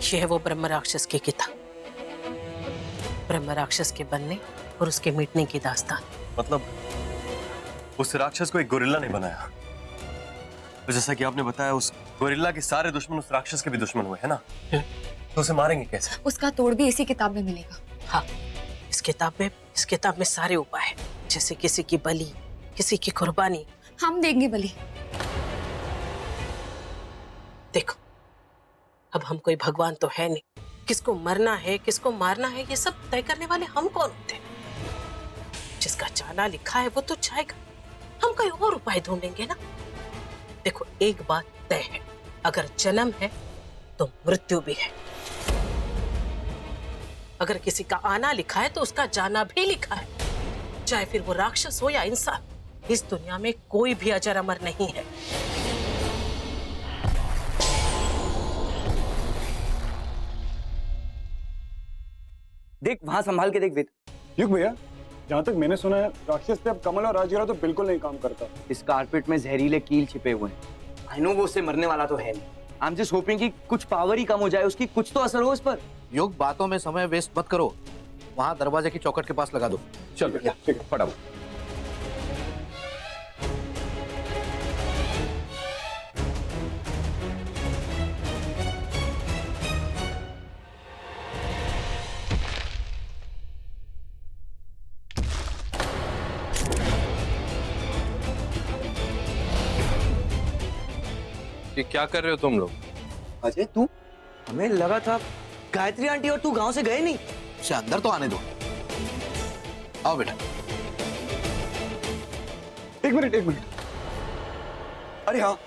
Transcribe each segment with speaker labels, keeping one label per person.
Speaker 1: ये है वो ब्रह्म राक्षस की किताब, ब्रह्म राक्षस के बनने और उसके मिटने की दास्तान।
Speaker 2: मतलब उस राक्षस को एक गोरिल्ला ने बनाया, तो जैसा कि आपने बताया उस गोरिल्ला के सारे दुश्मन उस राक्षस के भी दुश्मन हुए, है ना? तो उसे मारेंगे कैसे?
Speaker 3: उसका तोड़ भी इसी किताब में मिलेगा।
Speaker 1: हाँ, इस किताब में सारे उपाय हैं, जैसे किसी की बलि, किसी की कुर्बानी।
Speaker 3: हम देंगे बलि।
Speaker 1: देखो, अब हम कोई भगवान तो है नहीं, किसको मरना है किसको मारना है ये सब तय करने वाले हम कौन होते हैं? जिसका जाना लिखा है वो तो जाएगा, हम कोई और उपाय ढूंढेंगे ना। देखो, एक बात तय है, अगर जन्म है तो मृत्यु भी है। अगर किसी का आना लिखा है तो उसका जाना भी लिखा है, चाहे फिर वो राक्षस हो या इंसान। इस दुनिया में कोई भी अजर अमर नहीं है।
Speaker 4: देख वहां संभाल के देख विद।
Speaker 5: युग भैया, जहाँ तक मैंने सुना है राक्षस पे अब कमल और राजगिरा तो बिल्कुल नहीं काम करता।
Speaker 4: इस कारपेट में जहरीले कील छिपे हुए हैं। आई नो वो उससे मरने वाला तो है नहीं। आई एम जस्ट होपिंग कि कुछ पावर ही कम हो जाए, उसकी कुछ तो असर हो इस पर।
Speaker 6: युग, बातों में समय वेस्ट मत करो, वहां दरवाजे की चौखट के पास लगा दो।
Speaker 5: चल भैया, ठीक है, फटाफट।
Speaker 2: ये क्या कर रहे हो तुम लोग?
Speaker 4: अजय तू, हमें लगा था गायत्री आंटी और तू गांव से गए नहीं।
Speaker 6: उसे अंदर तो आने दो। आओ बेटा।
Speaker 5: एक मिनट। अरे हाँ,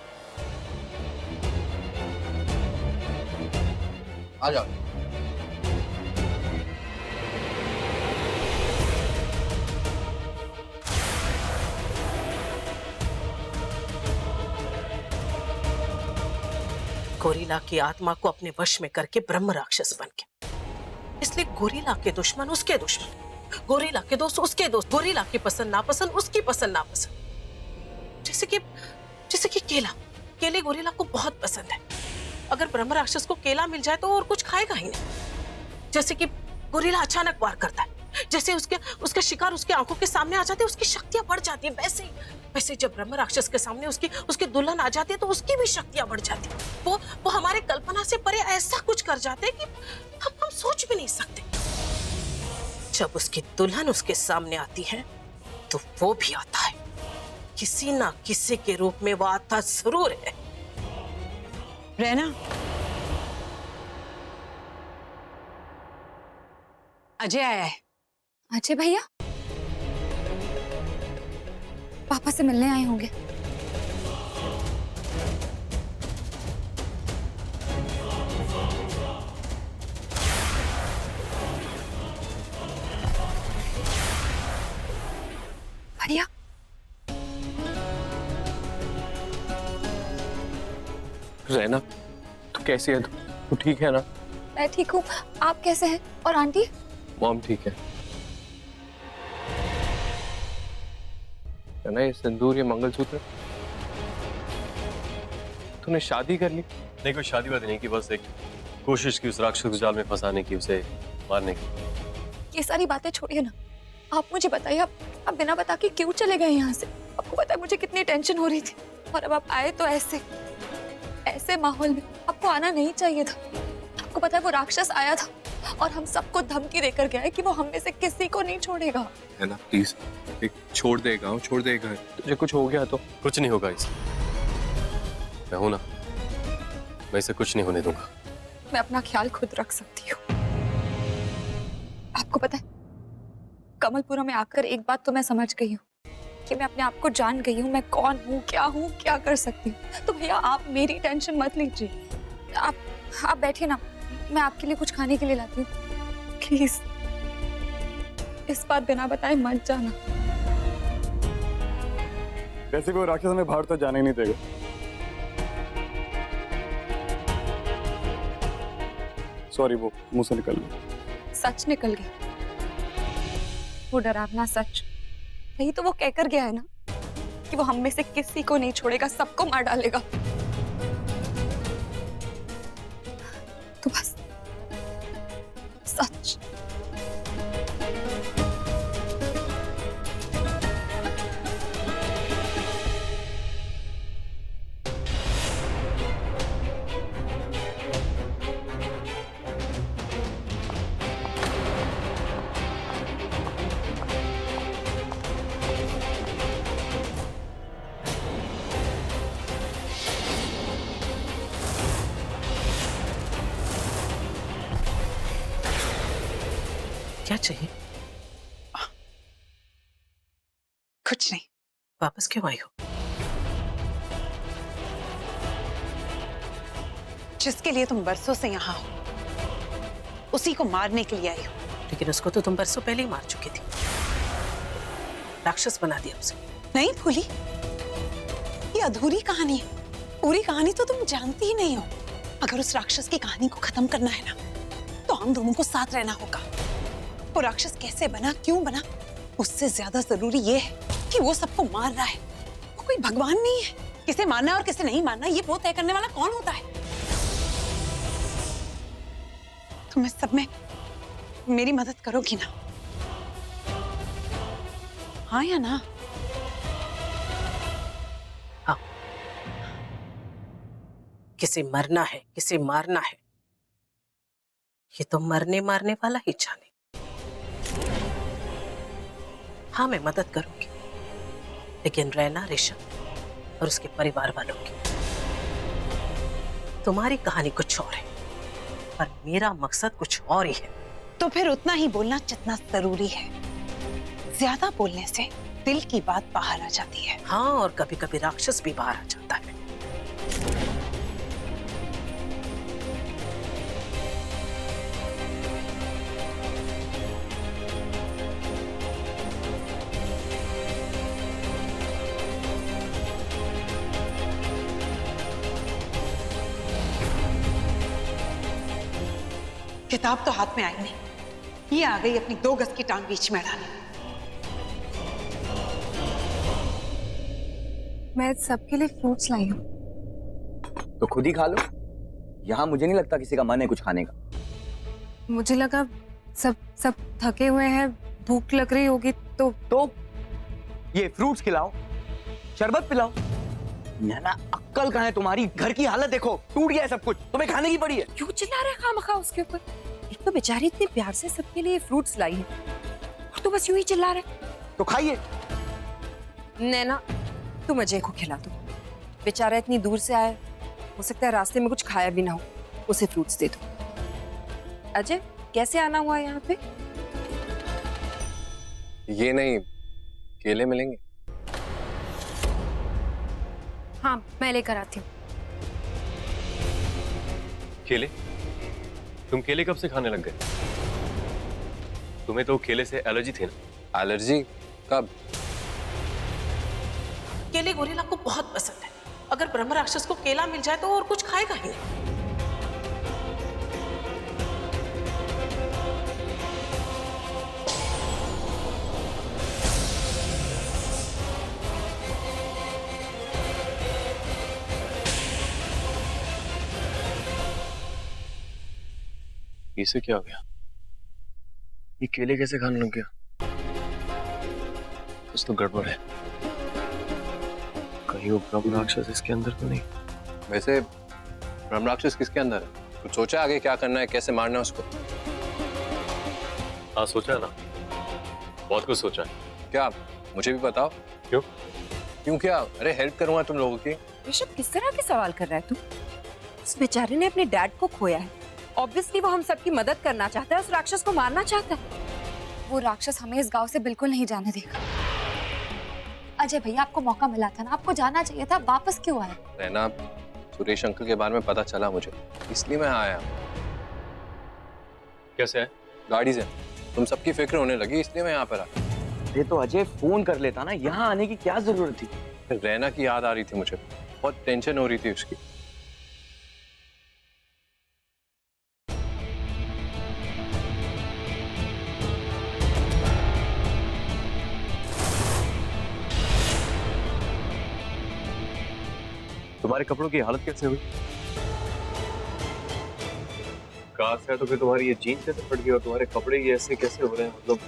Speaker 6: आ जाओ।
Speaker 1: गोरिल्ला की आत्मा को अपने वश में करके ब्रह्म राक्षस बन गया। इसलिए गोरिल्ला के दुश्मन उसके दुश्मन, गोरिल्ला के दोस्त उसके दोस्त, गोरिल्ला की पसंद नापसंद उसकी पसंद नापसंद। जैसे कि केले गोरिल्ला को बहुत पसंद है। अगर ब्रह्म राक्षस को केला मिल जाए तो और कुछ खाएगा ही नहीं। जैसे कि गोरिल्ला अचानक वार करता है, जैसे उसके शिकार उसके आंखों के सामने आ जाते हैं, उसकी शक्तियां बढ़ जाती है। वैसे जब ब्रह्म राक्षस के सामने उसकी दुल्हन आ जाती है तो उसकी भी शक्तियां बढ़ जाती है। वो हमारे कल्पना से परे ऐसा कुछ कर जाते हैं कि हम सोच भी नहीं सकते। जब उसकी दुल्हन उसके सामने आती है तो वो भी आता है, किसी ना किसी के रूप में वो आता जरूर है।
Speaker 7: रैना, अजय आया है।
Speaker 3: अजय भैया पापा से मिलने आए होंगे। भैया,
Speaker 2: रहना, तू कैसी है? तू ठीक है ना?
Speaker 3: मैं ठीक हूँ, आप कैसे हैं? और आंटी?
Speaker 2: मॉम ठीक है ना? ये सिंदूर, ये मंगलसूत्र, तूने शादी कर ली? नहीं, कोई शादी वादी नहीं की, बस एक कोशिश की उस राक्षस को जाल में फंसाने की, उसे मारने की।
Speaker 3: ये सारी बातें छोड़िए ना, आप मुझे बताइए, आप बिना बता के क्यों चले गए यहाँ से? आपको पता है मुझे कितनी टेंशन हो रही थी, और अब आप आए तो ऐसे माहौल में आपको आना नहीं चाहिए था। आपको पता है वो राक्षस आया था और हम सबको धमकी देकर गया है कि वो हम में से किसी को नहीं छोड़ेगा।
Speaker 2: है ना, प्लीज छोड़ देगा, छोड़ देगा। तुझे कुछ हो गया तो? कुछ नहीं होगा इसे, मैं हूं ना, मैं इसे कुछ नहीं होने दूंगा।
Speaker 3: मैं अपना ख्याल खुद रख सकती हूँ। आपको पता है कमलपुरा में आकर एक बात तो मैं समझ गई हूँ कि मैं अपने आप को जान गई हूँ, मैं कौन हूँ, क्या कर सकती हूँ। तो भैया आप मेरी टेंशन मत लीजिए, आप बैठिए ना, मैं आपके लिए कुछ खाने के लिए लाती हूँ। प्लीज इस बार बिना बताए मत जाना।
Speaker 5: वैसे कोई राक्षस हमें बाहर तो जाने ही नहीं देगा। सॉरी, वो मुंह से निकल गया।
Speaker 3: सच निकल गया, वो डरावना सच। यही तो वो कहकर गया है ना कि वो हम में से किसी को नहीं छोड़ेगा, सबको मार डालेगा। तो सच।
Speaker 1: क्या चाहिए?
Speaker 7: कुछ नहीं।
Speaker 1: वापस क्यों आई हो?
Speaker 7: जिसके लिए तुम बरसों से यहाँ हो उसी को मारने के लिए आई हो।
Speaker 1: लेकिन उसको तो तुम बरसों पहले ही मार चुकी थी, राक्षस बना दिया उसे।
Speaker 7: नहीं भूली, ये अधूरी कहानी है। पूरी कहानी तो तुम जानती ही नहीं हो। अगर उस राक्षस की कहानी को खत्म करना है ना, तो हम दोनों को साथ रहना होगा। वो राक्षस कैसे बना, क्यों बना, उससे ज्यादा जरूरी ये है कि वो सबको मार रहा है। वो कोई भगवान नहीं है। किसे मारना और किसे नहीं मारना ये वो तय करने वाला कौन होता है? तुम इस सब में मेरी मदद करोगी ना? हाँ या ना?
Speaker 1: हाँ। किसे मरना है, किसे मारना है, ये तो मरने मारने वाला ही जाने। हाँ, मैं मदद करूंगी, लेकिन रैना, ऋषभ और उसके परिवार वालों की। तुम्हारी कहानी कुछ और है, पर मेरा मकसद कुछ और ही है।
Speaker 7: तो फिर उतना ही बोलना जितना जरूरी है। ज्यादा बोलने से दिल की बात बाहर आ जाती है।
Speaker 1: हाँ, और कभी कभी राक्षस भी बाहर आ जाता है।
Speaker 7: किताब तो हाथ में आई नहीं, ये आ गई अपनी 2 गज की टांग बीच में अड़ाने।
Speaker 3: मैं सबके लिए फ्रूट्स लाई हूँ।
Speaker 4: तो खुद ही खा लो। यहाँ मुझे नहीं लगता किसी का मन है कुछ खाने का।
Speaker 3: मुझे लगा सब थके हुए हैं, भूख लग रही होगी तो
Speaker 4: ये फ्रूट्स खिलाओ, शरबत पिलाओ। नैना, अक्कल कहाँ है तुम्हारी? घर की हालत देखो, टूट गया है सब कुछ, तुम्हें खाने की पड़ी है।
Speaker 3: क्यों चिल्ला रहे खामखा उसके ऊपर? एक तो बेचारी इतने प्यार से सबके लिए फ्रूट्स लाई है और तू बस यूं ही चिल्ला रहे।
Speaker 4: तो खाइए।
Speaker 8: नैना, तुम अजय को खिला दो। बेचारा इतनी दूर से आया, हो सकता है रास्ते में कुछ खाया भी ना हो, उसे फ्रूट्स दे दो। अजय, कैसे आना हुआ यहाँ पे?
Speaker 2: ये नहीं, केले मिलेंगे?
Speaker 3: हाँ, मैं लेकर आती हूँ।
Speaker 2: केले? तुम केले कब से खाने लग गए? तुम्हें तो केले से एलर्जी थी ना? एलर्जी कब?
Speaker 1: केले गोरिल्ला को बहुत पसंद है। अगर ब्रह्म राक्षस को केला मिल जाए तो और कुछ खाएगा ही नहीं।
Speaker 2: इसे क्या हो गया? ये केले कैसे खाने लग गया? कुछ तो गड़बड़ है। कहीं वो ब्रह्म राक्षस इसके अंदर तो नहीं?
Speaker 6: वैसे ब्रह्म राक्षस किसके अंदर है? कुछ सोचा आगे क्या करना है, कैसे मारना है उसको?
Speaker 2: हाँ, सोचा है ना, बहुत कुछ सोचा है।
Speaker 6: क्या मुझे भी बताओ।
Speaker 2: क्यों?
Speaker 6: क्यों क्या? अरे हेल्प करूंगा तुम लोगों की।
Speaker 8: ऋषभ, किस तरह के सवाल कर रहा है तू? उस बेचारे ने अपने डैड को खोया है। ऑब्वियसली वो हम सबकी मदद करना चाहता है, उस राक्षस को मारना चाहता है।
Speaker 3: वो राक्षस हमें इस गांव से बिल्कुल नहीं जाने देगा। अजय भैया, आपको मौका मिला था ना, आपको जाना चाहिए था, वापस क्यों आए?
Speaker 6: रहना, सुरेश अंकल के बारे में पता चला मुझे, इसलिए मैं आया।
Speaker 2: कैसे है?
Speaker 6: गाड़ी से। तुम सबकी फिक्र होने लगी, इसलिए मैं यहाँ पर आया।
Speaker 4: अरे तो अजय फोन कर लेता ना, यहाँ आने की क्या जरूरत थी?
Speaker 6: रहना की याद आ रही थी मुझे, बहुत टेंशन हो रही थी उसकी।
Speaker 2: तुम्हारे कपड़ों की हालत कैसे हुई? कार से आया तो फिर तुम्हारी ये जीन्स कैसे फट गई और तुम्हारे कपड़े ये ऐसे कैसे हो रहे हैं, मतलब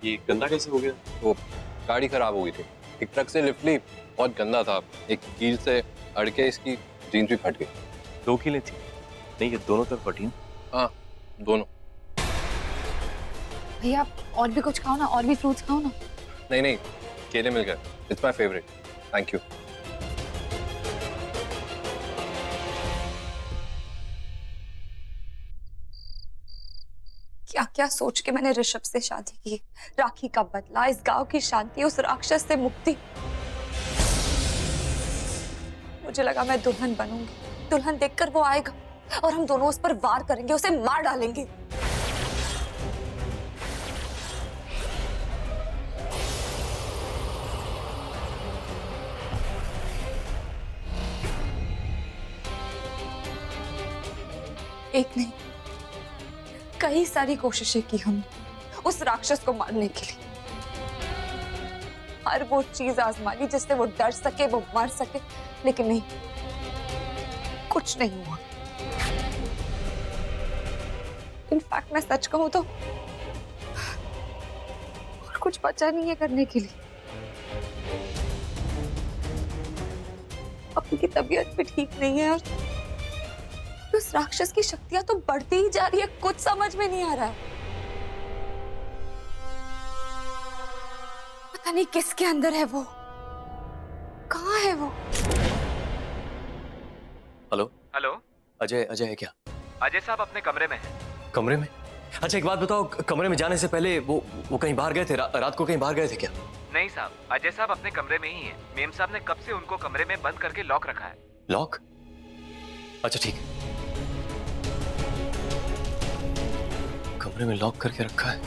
Speaker 2: ये गंदा कैसे हो गया?
Speaker 9: वो गाड़ी खराब हो गई थी, एक ट्रक से लिफ्ट ली, बहुत गंदा था, एक कील से अड़के इसकी जीन्स भी फट गई।
Speaker 2: 2 कीलें थी? नहीं, ये दोनों तरफ फटी हैं।
Speaker 9: हाँ, दोनों।
Speaker 3: भैया और भी कुछ खाओ ना, और भी फ्रूट्स खाओ ना।
Speaker 9: नहीं नहीं, केले मिल गए, it's my favourite, thank you.
Speaker 3: क्या क्या सोच के मैंने ऋषभ से शादी की, राखी का बदला, इस गांव की शांति, उस राक्षस से मुक्ति। मुझे लगा मैं दुल्हन बनूंगी, दुल्हन देखकर वो आएगा और हम दोनों उस पर वार करेंगे, उसे मार डालेंगे। एक नहीं, कई सारी कोशिशें की हमने उस राक्षस को मारने के लिए। हर वो चीज आजमा ली जिससे वो डर सके, वो मर सके, लेकिन नहीं, कुछ नहीं हुआ। इनफैक्ट मैं सच कहूं तो और कुछ बचा नहीं है करने के लिए। अपनी की तबीयत भी ठीक नहीं है और उस राक्षस की शक्तियां तो बढ़ती ही जा रही है, कुछ समझ में नहीं आ रहा है। पता नहीं किसके अंदर है वो, कहाँ है वो?
Speaker 2: हेलो
Speaker 10: हेलो,
Speaker 2: अजय, अजय है क्या?
Speaker 10: अजय साहब अपने कमरे में हैं।
Speaker 2: कमरे में? अच्छा एक बात बताओ, कमरे में जाने से पहले वो कहीं बाहर गए थे? रात को कहीं बाहर गए थे क्या?
Speaker 10: नहीं साहब, अजय साहब अपने कमरे में ही हैं। मेम साहब ने कब से उनको कमरे में बंद करके लॉक रखा है।
Speaker 2: लॉक? अच्छा ठीक है, कमरे में लॉक करके रखा है।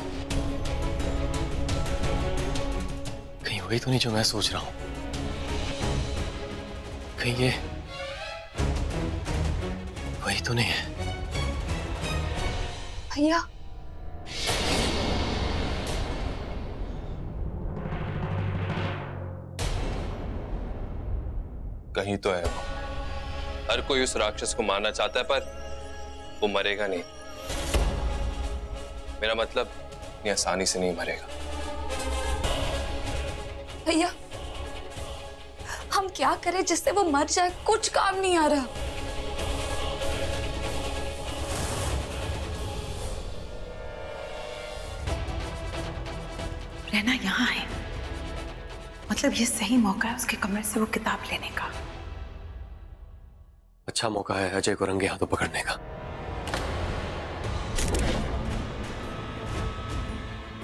Speaker 2: कहीं वही तो नहीं जो मैं सोच रहा हूं? कहीं ये वही तो नहीं है?
Speaker 3: भैया
Speaker 9: कहीं तो है वो। हर कोई उस राक्षस को मारना चाहता है, पर वो मरेगा नहीं। मेरा मतलब इतनी आसानी से नहीं मरेगा।
Speaker 3: भैया हम क्या करें जिससे वो मर जाए, कुछ काम नहीं आ रहा।
Speaker 7: रहना यहाँ है, मतलब ये सही मौका है उसके कमरे से वो किताब लेने का।
Speaker 2: अच्छा मौका है अजय को रंगे हाथों पकड़ने का।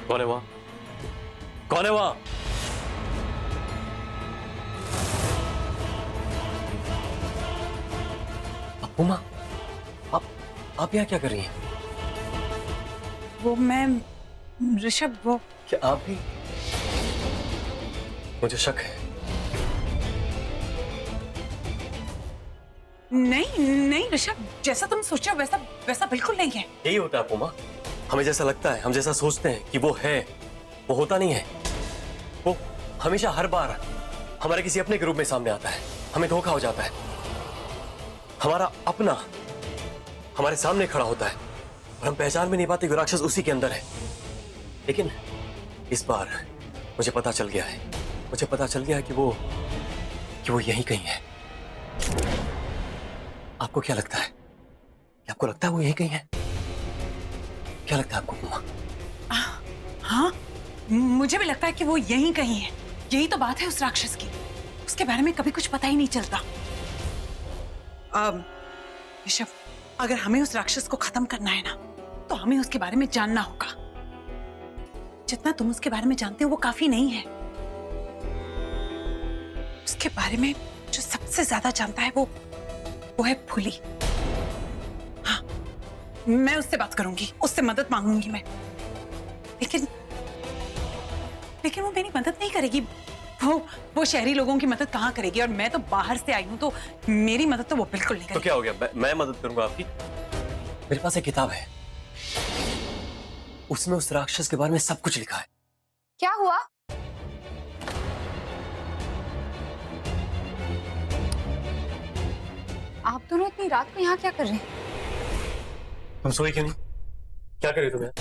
Speaker 2: कौन है वहां? कौन है वहां? उमा, आप यहाँ क्या कर रही हैं?
Speaker 7: वो मैं ऋषभ, वो
Speaker 2: क्या आप भी? मुझे शक है।
Speaker 7: नहीं नहीं ऋषभ, जैसा तुम सोचो वैसा वैसा बिल्कुल नहीं है।
Speaker 2: यही होता है उमा, हमें जैसा लगता है, हम जैसा सोचते हैं कि वो है, वो होता नहीं है। वो हमेशा हर बार हमारे किसी अपने के रूप में सामने आता है, हमें धोखा हो जाता है। हमारा अपना हमारे सामने खड़ा होता है और हम पहचान भी नहीं पाते कि राक्षस उसी के अंदर है। लेकिन इस बार मुझे पता चल गया है, मुझे पता चल गया है कि वो यहीं कहीं है। आपको क्या लगता है? क्या आपको लगता है वो यहीं कहीं है? क्या लगता है आपको उमा?
Speaker 7: हाँ, मुझे भी लगता है कि वो यहीं कहीं है। यही तो बात है उस राक्षस की, उसके बारे में कभी कुछ पता ही नहीं चलता। ऋषभ, अगर हमें उस राक्षस को खत्म करना है ना, तो हमें उसके बारे में जानना होगा। जितना तुम उसके बारे में जानते हो वो काफी नहीं है। उसके बारे में जो सबसे ज्यादा जानता है वो है फूली। हाँ, मैं उससे बात करूंगी, उससे मदद मांगूंगी मैं। लेकिन वो मेरी मदद नहीं करेगी। वो शहरी लोगों की मदद कहाँ करेगी, और मैं तो बाहर से आई हूं, तो मेरी मदद तो वो बिल्कुल नहीं करेगी।
Speaker 2: तो क्या हो गया? मैं मदद करूंगा आपकी। मेरे पास एक किताब है, उसमें उस राक्षस के बारे में सब कुछ लिखा है।
Speaker 3: क्या हुआ? आप दोनों इतनी रात को यहाँ क्या कर रहे हैं?
Speaker 2: तुम सोई क्यों नहीं? क्या कर रही हो तुम यहाँ?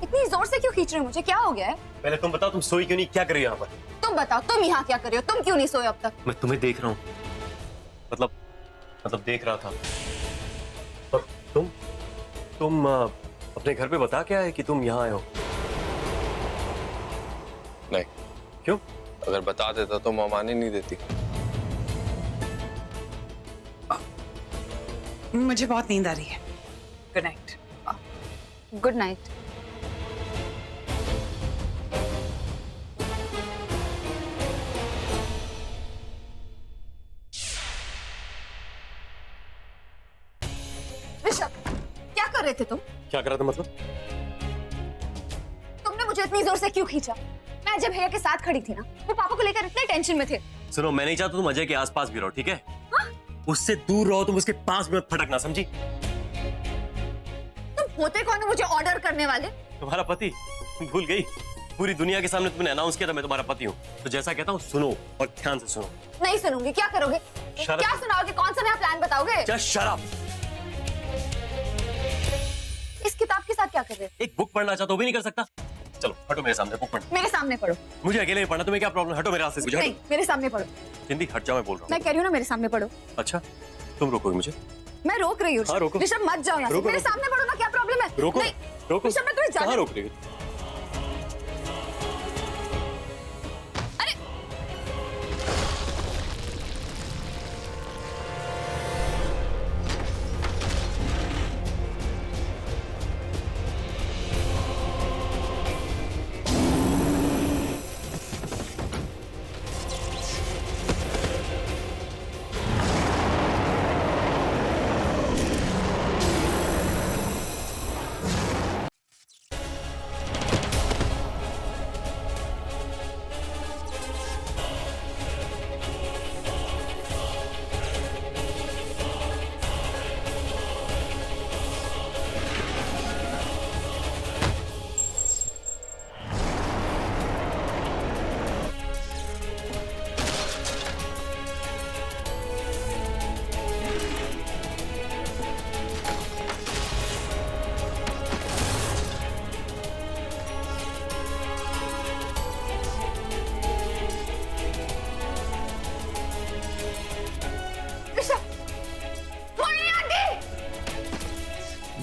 Speaker 3: इतनी जोर से क्यों खींच रहे हो मुझे? क्या हो गया है?
Speaker 2: पहले तुम बताओ, तुम सोई क्यों नहीं? क्या कर रही हो यहाँ पर?
Speaker 3: तुम बताओ, तुम यहाँ क्या कर रहे हो? तुम क्यों नहीं सोए अब तक?
Speaker 2: मैं तुम्हें देख रहा हूँ। मतलब देख रहा था। और तुम अपने घर पे बता क्या है कि तुम यहाँ आए हो?
Speaker 9: नहीं।
Speaker 2: क्यों?
Speaker 9: अगर बता देता तो माँ माने नहीं देती।
Speaker 7: मुझे बहुत नींद आ रही है। Good night.
Speaker 3: Good night. Rishabh, क्या कर रहे थे तुम?
Speaker 2: क्या कर रहा था मतलब?
Speaker 3: तुमने मुझे इतनी जोर से क्यों खींचा? मैं अजय भैया के साथ खड़ी थी ना, वो पापा को लेकर इतने टेंशन में थे।
Speaker 2: सुनो, मैं नहीं चाहता तुम अजय के आसपास भी रहो, ठीक है? उससे दूर रहो, तुम उसके पास भी मत फटकना, समझी?
Speaker 3: तुम होते कौन हो मुझे ऑर्डर करने वाले?
Speaker 2: तुम्हारा पति। भूल गई? पूरी दुनिया के सामने तुमने अनाउंस किया था मैं तुम्हारा पति हूँ। तो जैसा कहता हूँ सुनो और ध्यान से सुनो।
Speaker 3: नहीं सुनूंगी। क्या करोगे?
Speaker 2: Shut up.
Speaker 3: क्या सुनाओगे? कौन सा नया प्लान बताओगे?
Speaker 2: Just shut up.
Speaker 3: इस किताब के साथ क्या कर रहे हो?
Speaker 2: एक बुक पढ़ना चाहता, वो भी नहीं कर सकता? चलो हटो मेरे सामने, बुक पढ़ना।
Speaker 3: मेरे सामने पढ़ो।
Speaker 2: मुझे अकेले में पढ़ना, तुम्हें क्या प्रॉब्लम? हटो मेरे रास्ते से।
Speaker 3: नहीं, मेरे सामने पढ़ो।
Speaker 2: हिंदी हट जाओ, मैं बोल रहा
Speaker 3: मैं कह रही हूँ ना, मेरे सामने पढ़ो।
Speaker 2: हूँ। अच्छा, तुम रोकोगे मुझे?
Speaker 3: मैं रोक रही हूँ।
Speaker 2: हाँ, रोको।
Speaker 3: ऋषभ मत जाओ यहाँ से।
Speaker 2: रोको,
Speaker 3: मेरे
Speaker 2: रोको।
Speaker 3: सामने पढ़ो ना, क्या प्रॉब्लम है?
Speaker 2: रोको,
Speaker 3: नहीं,
Speaker 2: रोको।
Speaker 3: ऋषभ मैं तुम्हें
Speaker 2: कहाँ
Speaker 3: जाने।
Speaker 2: रोक रही हो?
Speaker 3: अरे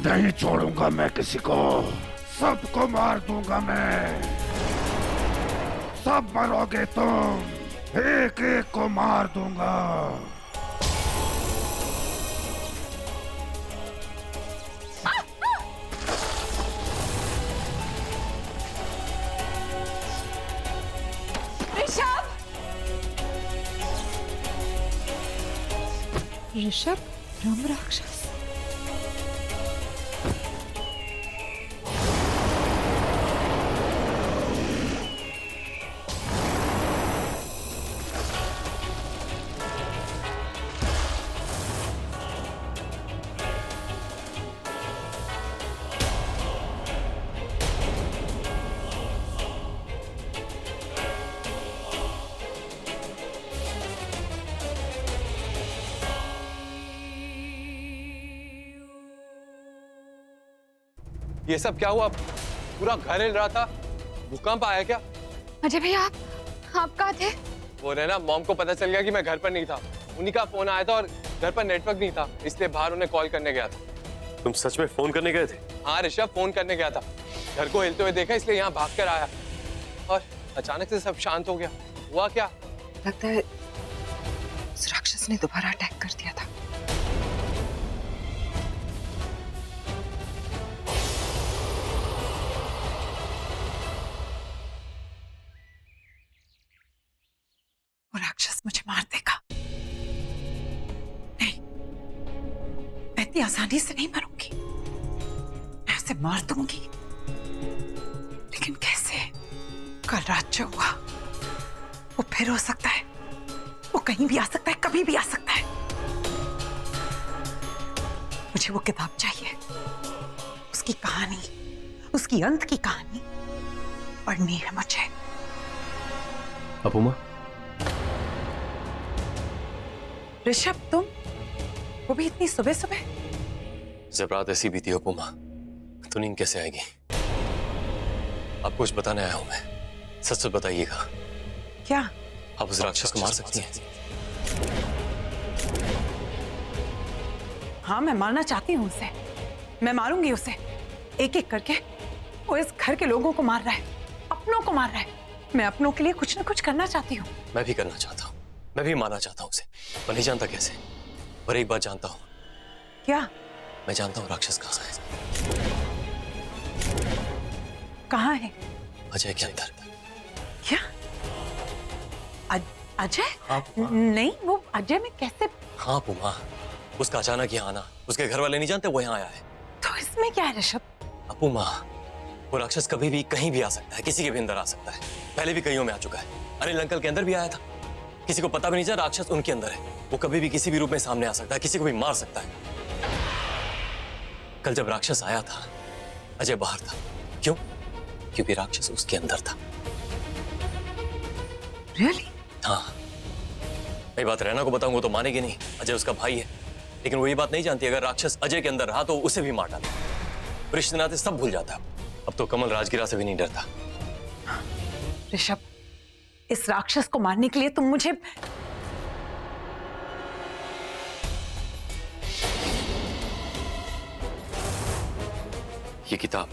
Speaker 11: नहीं छोड़ूंगा मैं किसी को, सबको मार दूंगा मैं। सब मरोगे तुम, एक एक को मार दूंगा।
Speaker 3: ऋषभ, ब्रह्म राक्षस।
Speaker 9: ये सब क्या हुआ? पूरा घर हिल रहा था। भूकंप आया क्या?
Speaker 3: अजय भैया, आप कहाँ थे?
Speaker 9: वो रहना, मॉम को पता चल गया कि मैं घर पर नहीं था। उन्हीं का फोन आया था और घर पर नेटवर्क नहीं था, इसलिए बाहर उन्हें कॉल करने गया था।
Speaker 2: तुम सच में फोन करने गए थे?
Speaker 9: हाँ ऋषभ, फोन करने गया था। घर को हिलते हुए देखा, इसलिए यहाँ भाग कर आया और अचानक से सब शांत हो गया। हुआ क्या?
Speaker 8: लगता है उस राक्षस ने दोबारा अटैक कर दिया था।
Speaker 7: वो राक्षस मुझे मार देगा। नहीं, मैं इतनी आसानी से नहीं मरूंगी। मैं उसे मार दूंगी, लेकिन कैसे? कल रात जो हुआ वो फिर हो सकता है। वो कहीं भी आ सकता है, कभी भी आ सकता है। मुझे वो किताब चाहिए, उसकी कहानी, उसकी अंत की कहानी पढ़नी है मुझे।
Speaker 2: अपूमा,
Speaker 7: ऋषभ, तुम वो भी इतनी सुबह सुबह?
Speaker 2: जब रात ऐसी बीती हो पुमा, तो नींद कैसे आएगी? आपको कुछ बताने आया हूं मैं, सच सच बताइएगा।
Speaker 7: क्या?
Speaker 2: आप उस राक्षस को मार सकती हैं?
Speaker 7: हाँ, मैं मारना चाहती हूँ उसे। मैं मारूंगी उसे, एक एक करके। वो इस घर के लोगों को मार रहा है, अपनों को मार रहा है। मैं अपनों के लिए कुछ ना कुछ करना चाहती हूँ।
Speaker 2: मैं भी करना चाहता हूँ, मैं भी मारना चाहता हूँ उसे, पर नहीं जानता कैसे। पर एक बात जानता हूँ।
Speaker 7: क्या?
Speaker 2: मैं जानता हूँ राक्षस कहाँ है।
Speaker 7: कहाँ है?
Speaker 2: अजय के अंदर।
Speaker 7: क्या? अजय?
Speaker 2: हाँ पुमा।
Speaker 7: नहीं, वो अजय में कैसे?
Speaker 2: हाँ पुमा, उसका अचानक यहाँ आना, उसके घर वाले नहीं जानते वो यहाँ आया है।
Speaker 7: तो इसमें क्या है ऋषभ?
Speaker 2: पुमा, वो राक्षस कभी भी कहीं भी आ सकता है, किसी के भी अंदर आ सकता है। पहले भी कईयों में आ चुका है। अनिल अंकल के अंदर भी आया था, किसी को पता भी नहीं चला राक्षस उनके अंदर है। वो कभी भी किसी भी रूप में सामने आ सकता है, किसी को भी मार सकता है। कल जब राक्षस आया था, अजय बाहर था। क्यों? क्योंकि राक्षस उसके अंदर था।
Speaker 7: Really?
Speaker 2: हाँ, मैं बात रैना को बताऊंगा तो मानेगी नहीं, अजय उसका भाई है। लेकिन वो ये बात नहीं जानती, अगर राक्षस अजय के अंदर रहा तो उसे भी मार डाला। रिश्ते नाते सब भूल जाता। अब तो कमल राजगिरा से भी नहीं डरता।
Speaker 7: ऋषभ, इस राक्षस को मारने के लिए तुम मुझे...
Speaker 2: ये किताब,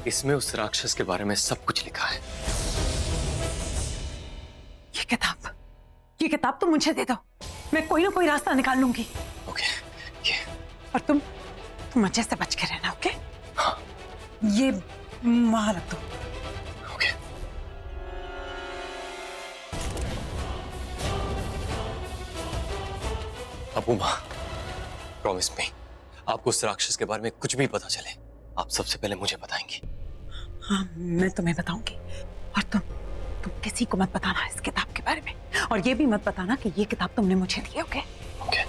Speaker 2: इसमें उस राक्षस के बारे में सब कुछ लिखा है।
Speaker 7: ये किताब तुम मुझे दे दो, मैं कोई ना कोई रास्ता निकाल लूंगी।
Speaker 2: ओके, ये।
Speaker 7: और तुम अजय से बच के रहना, ओके?
Speaker 2: हाँ।
Speaker 7: ये वहां रख दो।
Speaker 2: ओके। अबू माँ, प्रॉमिस मी, आपको उस राक्षस के बारे में कुछ भी पता चले, आप सबसे पहले मुझे बताएंगी।
Speaker 7: हाँ, मैं तुम्हें बताऊंगी। और तुम किसी को मत बताना इस किताब के बारे में, और ये भी मत बताना कि ये किताब तुमने मुझे दी है, ओके?
Speaker 2: ओके।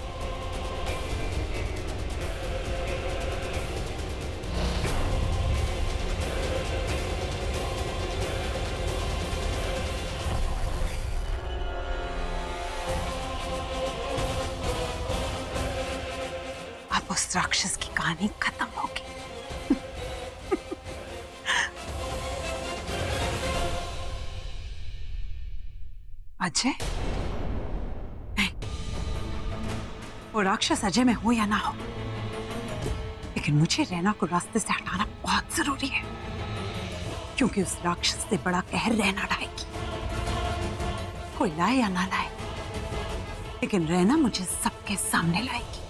Speaker 7: अब उस राक्षस की कहानी खत्म होगी। अजय? नहीं, वो राक्षस अजय में हो या ना हो, लेकिन मुझे रैना को रास्ते से हटाना बहुत जरूरी है, क्योंकि उस राक्षस से बड़ा कहर रैना लाएगी। कोई लाए या ना लाए, लेकिन रैना मुझे सबके सामने लाएगी।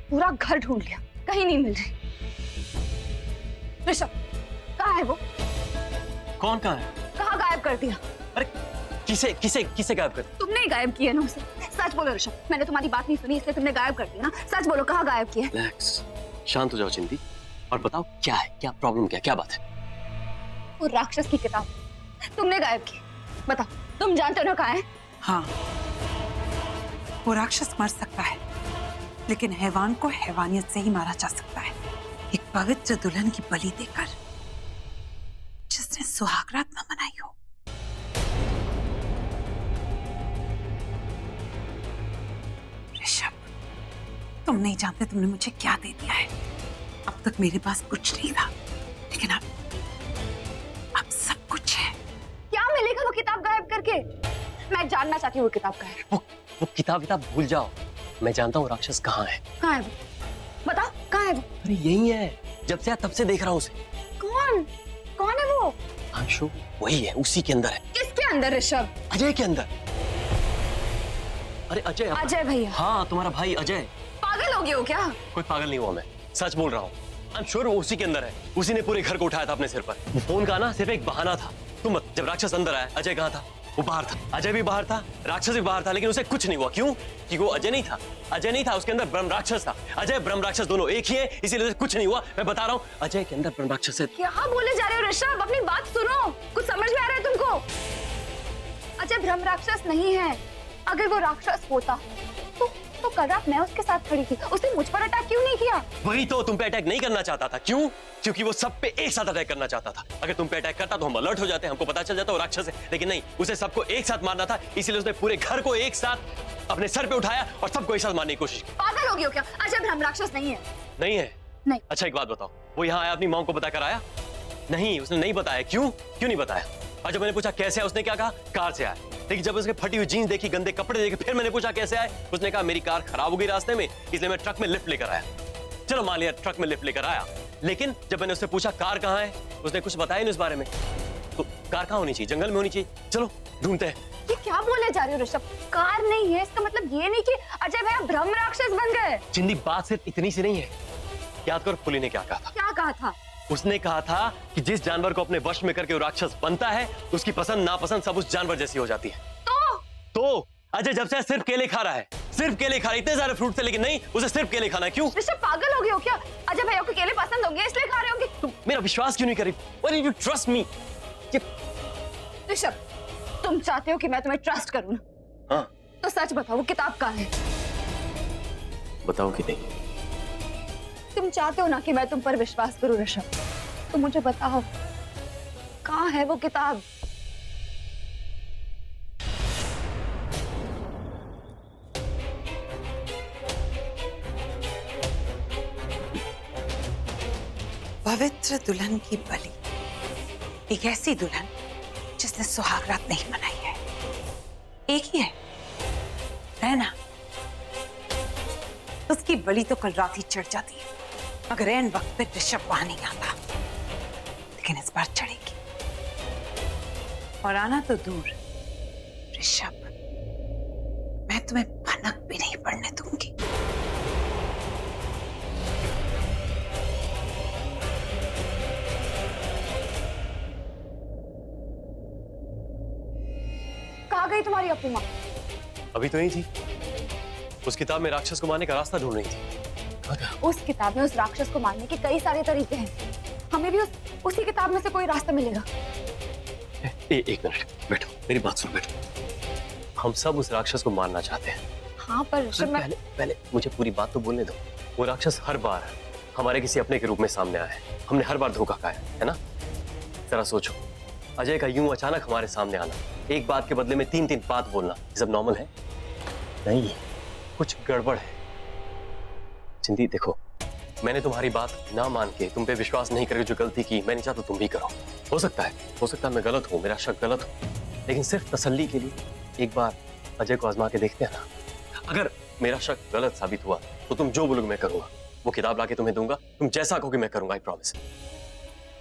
Speaker 3: पूरा घर ढूंढ लिया, कहीं नहीं मिल रही। ऋषभ, कहाँ है वो?
Speaker 2: कौन कहाँ है?
Speaker 3: कहाँ गायब कर दिया?
Speaker 2: अरे किसे गायब कर?
Speaker 3: तुमने ही गायब किया ना उसे। सच बोलो ऋषभ, मैंने तुम्हारी बात नहीं सुनी इसलिए तुमने गायब कर दिया ना। सच बोलो, कहाँ गायब किया?
Speaker 2: रिलैक्स, शांत हो जाओ चिंती, और बताओ क्या है, क्या प्रॉब्लम, क्या बात है?
Speaker 3: वो राक्षस की किताब तुमने गायब की। बताओ, तुम जानते हो ना कहाँ है?
Speaker 7: हाँ, वो राक्षस मर सकता है, लेकिन हैवान को हैवानियत से ही मारा जा सकता है। एक पवित्र दुल्हन की बलि देकर, जिसने सुहागरात न मनाई हो। ऋषभ, तुम नहीं जानते तुमने मुझे क्या दे दिया है। अब तक मेरे पास कुछ नहीं था, लेकिन अब सब कुछ है।
Speaker 3: क्या मिलेगा वो किताब गायब करके? मैं जानना चाहती हूँ वो किताब कहाँ है।
Speaker 2: वो किताब भूल जाओ, मैं जानता हूँ राक्षस कहाँ है।
Speaker 3: कहाँ है वो? बताओ, कहाँ है वो?
Speaker 2: अरे यही है, जब से तब से देख रहा हूँ उसे।
Speaker 3: कौन है वो?
Speaker 2: अंशु, वही है, उसी के अंदर है।
Speaker 3: किसके अंदर ऋषभ?
Speaker 2: अजय के अंदर। अरे
Speaker 3: अजय भैया?
Speaker 2: हाँ, तुम्हारा भाई अजय।
Speaker 3: पागल हो गए हो क्या?
Speaker 2: कोई पागल नहीं हुआ मैं, सच बोल रहा हूँ। आई एम श्योर वो उसी के अंदर है। उसी ने पूरे घर को उठाया था अपने सिर पर। फोन का ना सिर्फ एक बहाना था। तुम जब राक्षस अंदर आया, अजय कहाँ था? वो बाहर था, अजय भी बाहर था, राक्षस भी बाहर था, लेकिन उसे कुछ नहीं हुआ। क्यों? क्योंकि वो अजय नहीं था, अजय नहीं था, उसके अंदर ब्रह्म राक्षस था। अजय ब्रह्म राक्षस दोनों एक ही है, इसीलिए उसे कुछ नहीं हुआ। मैं बता रहा हूँ, अजय के अंदर ब्रह्म राक्षस है।
Speaker 3: क्या बोले जा रहे हो ऋषभ? अपनी बात सुनो, कुछ समझ में आ रहा है तुमको? अजय ब्रह्म राक्षस नहीं है। अगर वो राक्षस होता तो कल रात मैं उसके साथ खड़ी थी, उसने मुझ पर अटैक क्यों नहीं किया?
Speaker 2: वही तो, तुम पे अटैक नहीं करना चाहता था। क्यों? क्योंकि वो सब पे एक साथ अटैक करना चाहता था। अगर तुम पे अटैक करता तो हम अलर्ट हो जाते, हमको पता चल जाता वो राक्षस है, लेकिन नहीं, उसे सबको एक साथ मारना था, इसीलिए उसने पूरे घर को एक साथ अपने सर पे उठाया और सबको एक साथ मारने की कोशिश की।
Speaker 3: पागल हो गए हो क्या? अजय ब्रह्म राक्षस नहीं है।
Speaker 2: नहीं है?
Speaker 3: नहीं।
Speaker 2: अच्छा एक बात बताओ, वो यहाँ आया अपनी माँ को बताकर आया? नहीं, उसने नहीं बताया। क्यों नहीं बताया? और जब मैंने पूछा कैसे आया, उसने क्या कहा? कार से आया। लेकिन जब उसके फटी हुई जीन्स देखी, गंदे कपड़े देखे, फिर मैंने पूछा कैसे आए, उसने कहा मेरी कार खराब हो गई रास्ते में, इसलिए मैं ट्रक में लिफ्ट लेकर आया। चलो मान लिया ट्रक में लिफ्ट लेकर आया, लेकिन जब मैंने उससे पूछा कार कहाँ है, उसने कुछ बताया नहीं उस बारे में। तो कार कहाँ होनी चाहिए? जंगल में होनी चाहिए। चलो ढूंढते हैं।
Speaker 3: ये क्या बोले जा रहे हो ऋषभ? कार नहीं है, इसका मतलब ये नहीं कि अजय भैया ब्रह्म राक्षस बन गए।
Speaker 2: जिंदी बात सिर्फ इतनी सी नहीं है। याद करो पुली ने क्या कहा था?
Speaker 3: क्या कहा था?
Speaker 2: उसने कहा था कि जिस जानवर को अपने वश में करके वो राक्षस बनता है, उसकी पसंद नापसंद सब उस जानवर जैसी हो जाती है। तो अजय जब से सिर्फ केले खा रहा है, सिर्फ केले खा रहा है, इतने सारे फ्रूट थे, लेकिन नहीं, उसे सिर्फ केले खाना है। क्यों?
Speaker 3: ऋषभ पागल हो गए हो क्या? अजय भैया को केले पसंद होंगे इसलिए खा रहे होंगे।
Speaker 2: तुम मेरा विश्वास क्यों नहीं कर रही? Why don't you trust me?
Speaker 3: Rishabh, तुम चाहते हो कि मैं तुम्हें ट्रस्ट करूं ना?
Speaker 2: हाँ।
Speaker 3: तो सच बताओ, वो किताब कहाँ है?
Speaker 2: बताओ कि नहीं?
Speaker 3: तुम चाहते हो ना कि मैं तुम पर विश्वास करूं ऋषभ, तो मुझे बताओ कहाँ है वो किताब?
Speaker 7: पवित्र दुल्हन की बलि, एक ऐसी दुल्हन जिसने सुहाग रात नहीं मनाई है, एक ही है, रैना। उसकी बलि तो कल रात ही चढ़ जाती है, अगर एन वक्त पे ऋषभ वहां नहीं आता, लेकिन इस बार चढ़ेगी। और आना तो दूर, ऋषभ, मैं तुम्हें भनक भी नहीं पड़ने दूंगी।
Speaker 3: कहाँ गई तुम्हारी अपनी माँ?
Speaker 2: अभी तो यही थी, उस किताब में राक्षस को मारने का रास्ता ढूंढ रही थी।
Speaker 3: उस किताब में उस राक्षस को मारने के कई सारे तरीके हैं, हमें भी उसी किताब में से कोई रास्ता मिलेगा।
Speaker 2: एक मिनट बैठो, मेरी बात सुन, बैठो। हम सब उस राक्षस को मारना चाहते हैं।
Speaker 3: हाँ पर ऋषभ,
Speaker 2: पहले मुझे पूरी बात तो बोलने दो। वो राक्षस हर बार हमारे किसी अपने के रूप में सामने आया है, हमने हर बार धोखा खाया है ना? जरा सोचो, अजय का यूं अचानक हमारे सामने आना, एक बात के बदले में तीन तीन बात बोलना, ये सब नॉर्मल है? नहीं, कुछ गड़बड़ है। चिंती देखो, मैंने तुम्हारी बात ना मान के, तुम पे विश्वास नहीं करके जो गलती की, मैं नहीं चाहता तुम भी करो। हो सकता है मैं गलत हूँ, मेरा शक गलत हो, लेकिन सिर्फ तसल्ली के लिए एक बार अजय को आजमा के देखते हैं ना। अगर मेरा शक गलत साबित हुआ तो तुम जो बोलोगे मैं करूंगा। वो किताब लाके तुम्हें दूंगा, तुम जैसा कहोगे मैं करूंगा, I promise.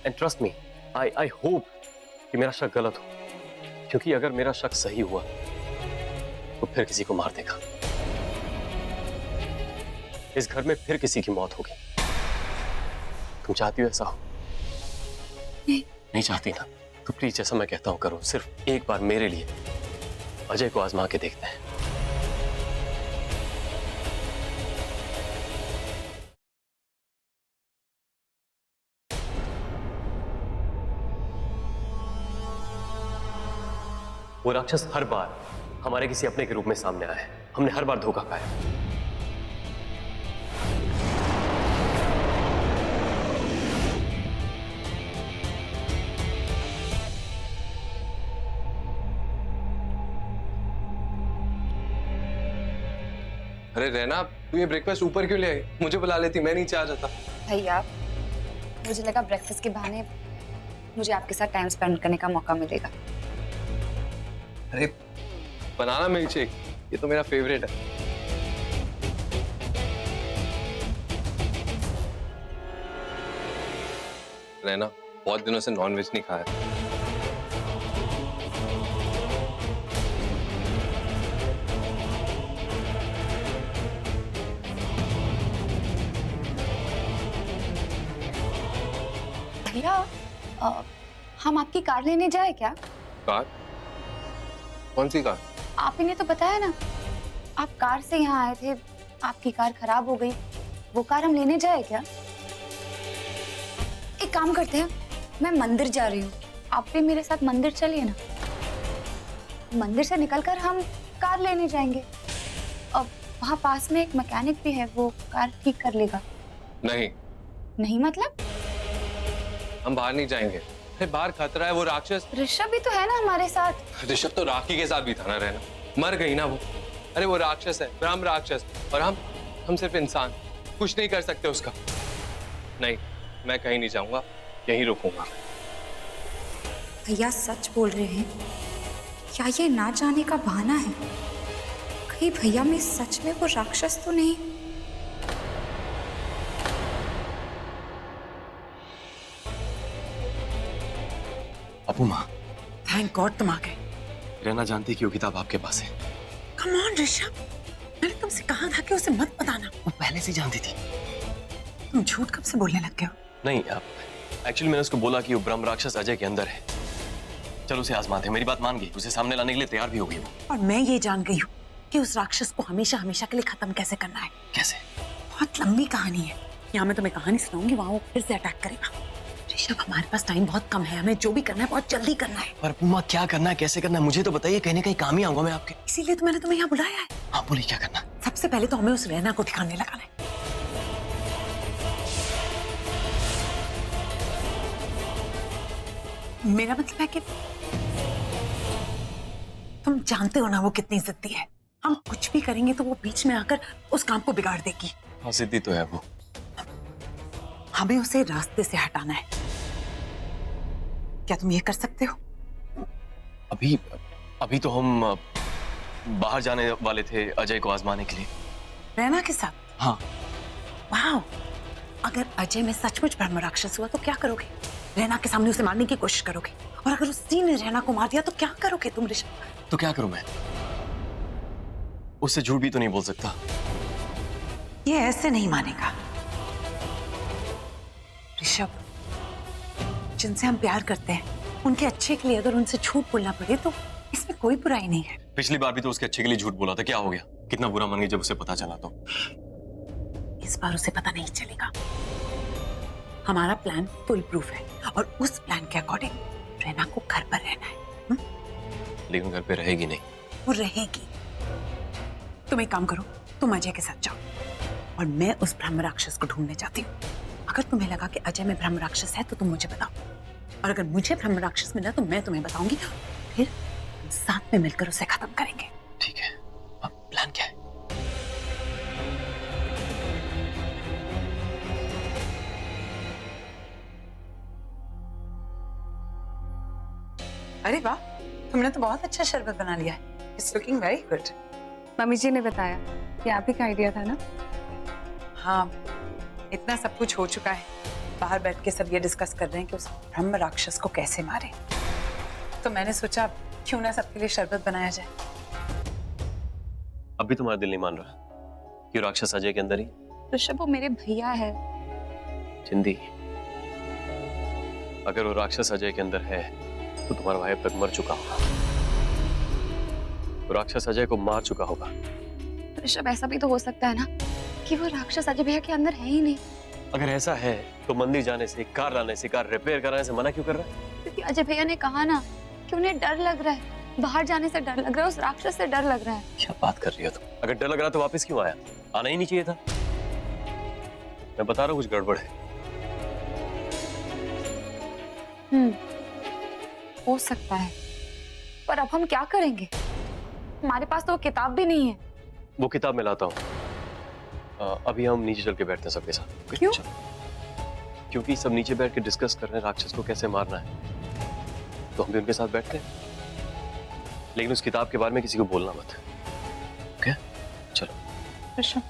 Speaker 2: And trust me, I hope कि मेरा शक गलत हो, क्योंकि अगर मेरा शक सही हुआ तो फिर किसी को मार देगा, इस घर में फिर किसी की मौत होगी। तुम चाहती हो ऐसा हो? नहीं चाहती ना? तो प्लीज जैसा मैं कहता हूं करो, सिर्फ एक बार मेरे लिए अजय को आजमा के देखते हैं। वो राक्षस हर बार हमारे किसी अपने के रूप में सामने आया है, हमने हर बार धोखा खाया।
Speaker 9: अरे रहना, तू ये ब्रेकफास्ट ऊपर क्यों ले आई? मुझे बुला लेती, मैं नीचे आ जाता।
Speaker 3: भैया, मुझे लगा ब्रेकफास्ट के बहाने मुझे आपके साथ टाइम स्पेंड करने का मौका मिलेगा।
Speaker 9: अरे बनाना मिल्क शेक, ये तो मेरा फेवरेट है। रहना, बहुत दिनों से नॉनवेज नहीं खाया।
Speaker 3: भैया, हम आपकी कार लेने जाए क्या?
Speaker 9: कार? कौन सी कार?
Speaker 3: आप ही ने तो बताया ना, आप कार से यहाँ आए थे, आपकी कार खराब हो गई, वो कार हम लेने जाए क्या? एक काम करते हैं, मैं मंदिर जा रही हूँ, आप भी मेरे साथ मंदिर चलिए ना। मंदिर से निकलकर हम कार लेने जाएंगे। अब वहाँ पास में एक मैकेनिक भी है, वो कार ठीक कर लेगा।
Speaker 9: नहीं।
Speaker 3: नहीं मतलब?
Speaker 9: हम बाहर नहीं जाएंगे। अरे बाहर खतरा है, वो राक्षस।
Speaker 3: ऋषभ भी तो है ना हमारे साथ।
Speaker 9: ऋषभ तो राखी के साथ भी था ना रहना, मर गई ना वो। अरे वो राक्षस है, ब्रह्म राक्षस, और हम सिर्फ इंसान, कुछ नहीं कर सकते उसका। नहीं, मैं कहीं नहीं जाऊंगा, यहीं रुकूंगा।
Speaker 3: भैया सच बोल रहे हैं क्या? ये ना जाने का बहाना है? कहीं भैया में सच में वो राक्षस तो नहीं?
Speaker 2: अपू माँ,
Speaker 7: थैंक गॉड तुम आ गए।
Speaker 2: रहना जानती कि वो किताब आपके पास है।
Speaker 7: कम ऑन ऋषभ, मैंने तुमसे कहा था कि उसे मत बताना।
Speaker 2: वो पहले से जानती थी।
Speaker 7: तुम झूठ कब से बोलने लग गए हो?
Speaker 2: नहीं, एक्चुअली मैंने उसको बोला कि वो ब्रह्म राक्षस अजय के अंदर है, चलो उसे आजमाते हैं। मेरी बात मान गई, उसे सामने लाने के लिए तैयार भी हो गई वो।
Speaker 7: और मैं ये जान गई हूँ कि उस राक्षस को हमेशा हमेशा के लिए खत्म कैसे करना है।
Speaker 2: कैसे?
Speaker 7: बहुत लंबी कहानी है, यहाँ मैं तुम्हें कहानी सुनाऊंगी, वहाँ वो फिर से अटैक करेगा। ऋषभ, हमारे पास टाइम बहुत कम है, हमें जो भी करना है बहुत जल्दी करना है।
Speaker 2: पर अपू माँ, क्या करना है, कैसे करना है, मुझे तो बताइए, कहीं ना कहीं काम ही आऊंगा मैं आपके।
Speaker 7: इसीलिए तो मैंने तुम्हें यहाँ बुलाया है।
Speaker 2: हाँ बोलिए, क्या करना?
Speaker 7: सबसे पहले तो हमें उस रैना को ठिकाने लगाना है। मेरा मतलब है कि तुम जानते हो ना वो कितनी जिद्दी है। हम कुछ भी करेंगे तो वो बीच में आकर उस काम को बिगाड़ देगी।
Speaker 2: हाँ, जिद्दी तो है वो।
Speaker 7: हमें उसे रास्ते से हटाना है। क्या तुम ये कर सकते हो?
Speaker 2: अभी तो हम बाहर जाने वाले थे अजय को आजमाने के लिए।
Speaker 7: रैना के साथ?
Speaker 2: हाँ।
Speaker 7: वाह, अगर अजय में सचमुच ब्रह्म राक्षस हुआ तो क्या करोगे? रैना के सामने उसे मारने की कोशिश करोगे? और अगर उसी ने रैना को मार दिया तो क्या करोगे तुम ऋषभ?
Speaker 2: तो क्या करूं मैं? उससे झूठ भी तो नहीं बोल सकता।
Speaker 7: ये ऐसे नहीं मानेगा ऋषभ। जिनसे हम प्यार करते हैं उनके अच्छे के लिए अगर उनसे झूठ बोलना पड़े तो इसमें कोई बुराई नहीं है।
Speaker 2: पिछली बार भी तो उसके अच्छे के लिए झूठ बोला था, क्या हो गया? कितना बुरा मान गई जब उसे पता चला तो।
Speaker 7: इस बार उसे पता नहीं चलेगा। हमारा प्लान फुल प्रूफ है और उस प्लान के अकॉर्डिंग रैना को घर पर रहना है।
Speaker 2: लेकिन घर पे रहेगी नहीं।
Speaker 7: वो रहेगी। तुम एक काम करो, तुम अजय के साथ जाओ और मैं उस ब्रह्म राक्षस को ढूंढने जाती हूँ। अगर तुम्हें लगा कि अजय में ब्रह्म राक्षस है तो तुम मुझे बताओ, और अगर मुझे ब्रह्म राक्षस मिला तो मैं तुम्हें बताऊंगी, फिर हम साथ में मिलकर उसे खत्म करेंगे।
Speaker 2: ठीक है, अब प्लान क्या है?
Speaker 7: अरे वाह, तुमने तो बहुत अच्छा शरबत बना लिया है। It's looking very good.
Speaker 3: Mummy जी ने बताया, ये आप ही का आइडिया था ना?
Speaker 7: हाँ, इतना सब कुछ हो चुका है। बाहर बैठ के सब ये डिस्कस कर रहे हैं कि उस ब्रह्म राक्षस को कैसे मारे। तो मैंने सोचा क्यों ना सबके लिए शरबत बनाया जाए।
Speaker 2: अब भी तुम्हारा दिल नहीं मान रहा कि राक्षस अजय के अंदर ही?
Speaker 3: ऋषभ, वो मेरे भैया है।
Speaker 2: चिंदी, अगर वो राक्षस अजय के अंदर है तो तुम्हारा भाई अब तक मर चुका होगा। वो राक्षस अजय को मार चुका होगा।
Speaker 3: ऋषभ, ऐसा भी तो हो सकता है ना कि वो राक्षस अजय भैया के अंदर है ही नहीं।
Speaker 2: अगर ऐसा है तो मंदिर जाने से, कार लाने से, कार रिपेयर कराने से मना क्यों कर रहा है?
Speaker 3: क्योंकि अजय भैया ने कहा ना कि उन्हें डर लग रहा है, बाहर जाने से डर लग रहा है, उस राक्षस से डर लग रहा है।
Speaker 2: क्या बात कर रही हो तुम? अगर डर लग रहा तो वापस क्यों आया? आना ही नहीं चाहिए था। मैं बता रहा हूँ कुछ गड़बड़ है।
Speaker 3: हो सकता है, पर अब हम क्या करेंगे? हमारे पास तो वो किताब भी नहीं है।
Speaker 2: वो किताब मैं लाता हूँ। अभी हम नीचे चल के बैठते हैं सबके साथ।
Speaker 3: क्यों?
Speaker 2: क्योंकि सब नीचे बैठ के डिस्कस कर रहे हैं राक्षस को कैसे मारना है, तो हम भी उनके साथ बैठते हैं। लेकिन उस किताब के बारे में किसी को बोलना मत। ओके, चलो।
Speaker 3: ऋषभ,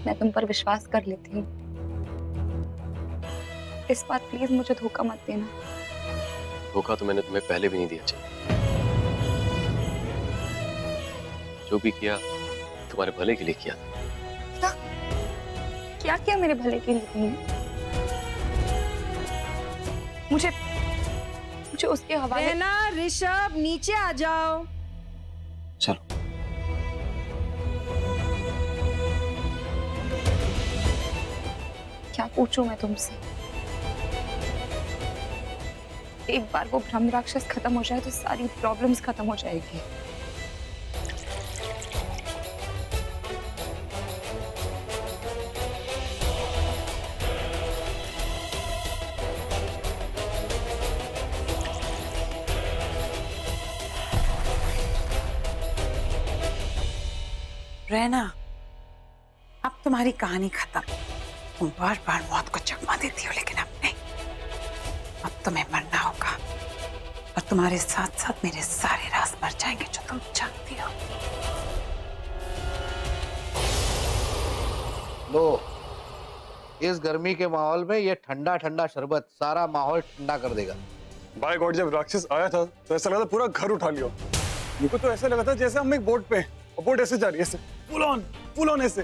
Speaker 3: मैं तुम पर विश्वास कर लेती हूँ, इस बार प्लीज मुझे धोखा मत देना।
Speaker 2: धोखा तो मैंने तुम्हें पहले भी नहीं दिया। चल, जो भी किया तुम्हारे भले के लिए किया था।
Speaker 3: क्या किया मेरे भले के लिए तुमने? मुझे उसके हवाले।
Speaker 8: रहना, ऋषभ नीचे आ जाओ।
Speaker 6: चलो।
Speaker 3: क्या पूछूं मैं तुमसे? एक बार वो ब्रह्म राक्षस खत्म हो जाए तो सारी प्रॉब्लम्स खत्म हो जाएगी।
Speaker 7: रहना, अब तुम्हारी कहानी खत्म। तुम बार बार मौत को चकमा देती हो, लेकिन अब नहीं। अब तुम्हें मरना होगा और तुम्हारे साथ साथ मेरे सारे राज मर जाएंगे जो तुम जानती हो।
Speaker 6: लो, इस गर्मी के माहौल में ये ठंडा ठंडा शरबत सारा माहौल ठंडा कर देगा।
Speaker 5: बाय गॉड, जब राक्षस आया था तो ऐसा लगा था पूरा घर उठा लिया। मुझको तो ऐसा लगा था जैसे हम एक बोट पे हैं और बोट ऐसे जा रही है, ऐसे फुल ऑन ऐसे।